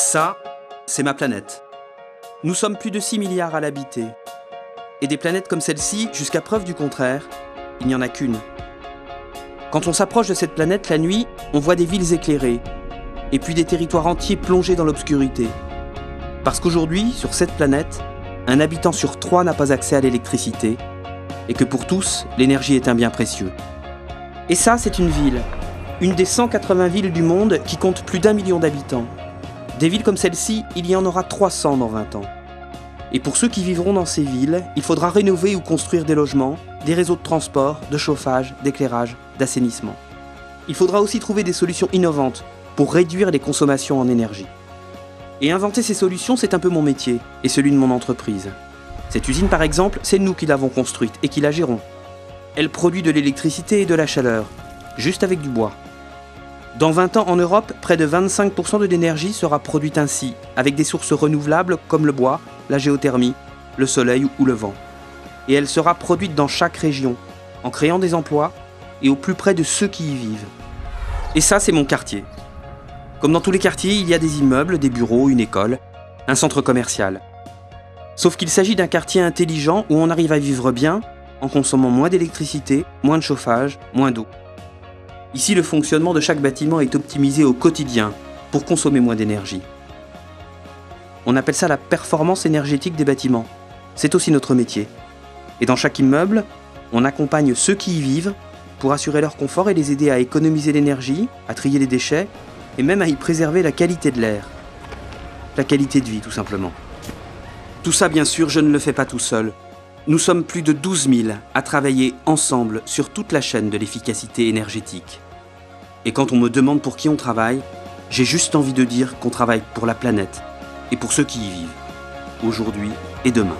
Ça, c'est ma planète. Nous sommes plus de 6 milliards à l'habiter. Et des planètes comme celle-ci, jusqu'à preuve du contraire, il n'y en a qu'une. Quand on s'approche de cette planète la nuit, on voit des villes éclairées, et puis des territoires entiers plongés dans l'obscurité. Parce qu'aujourd'hui, sur cette planète, un habitant sur 3 n'a pas accès à l'électricité, et que pour tous, l'énergie est un bien précieux. Et ça, c'est une ville, une des 180 villes du monde qui compte plus d'1 million d'habitants. Des villes comme celle-ci, il y en aura 300 dans 20 ans. Et pour ceux qui vivront dans ces villes, il faudra rénover ou construire des logements, des réseaux de transport, de chauffage, d'éclairage, d'assainissement. Il faudra aussi trouver des solutions innovantes pour réduire les consommations en énergie. Et inventer ces solutions, c'est un peu mon métier, et celui de mon entreprise. Cette usine, par exemple, c'est nous qui l'avons construite et qui la gérons. Elle produit de l'électricité et de la chaleur, juste avec du bois. Dans 20 ans en Europe, près de 25% de l'énergie sera produite ainsi, avec des sources renouvelables comme le bois, la géothermie, le soleil ou le vent. Et elle sera produite dans chaque région, en créant des emplois et au plus près de ceux qui y vivent. Et ça, c'est mon quartier. Comme dans tous les quartiers, il y a des immeubles, des bureaux, une école, un centre commercial. Sauf qu'il s'agit d'un quartier intelligent où on arrive à vivre bien, en consommant moins d'électricité, moins de chauffage, moins d'eau. Ici, le fonctionnement de chaque bâtiment est optimisé au quotidien pour consommer moins d'énergie. On appelle ça la performance énergétique des bâtiments. C'est aussi notre métier. Et dans chaque immeuble, on accompagne ceux qui y vivent pour assurer leur confort et les aider à économiser l'énergie, à trier les déchets et même à y préserver la qualité de l'air. La qualité de vie, tout simplement. Tout ça, bien sûr, je ne le fais pas tout seul. Nous sommes plus de 12 000 à travailler ensemble sur toute la chaîne de l'efficacité énergétique. Et quand on me demande pour qui on travaille, j'ai juste envie de dire qu'on travaille pour la planète et pour ceux qui y vivent, aujourd'hui et demain.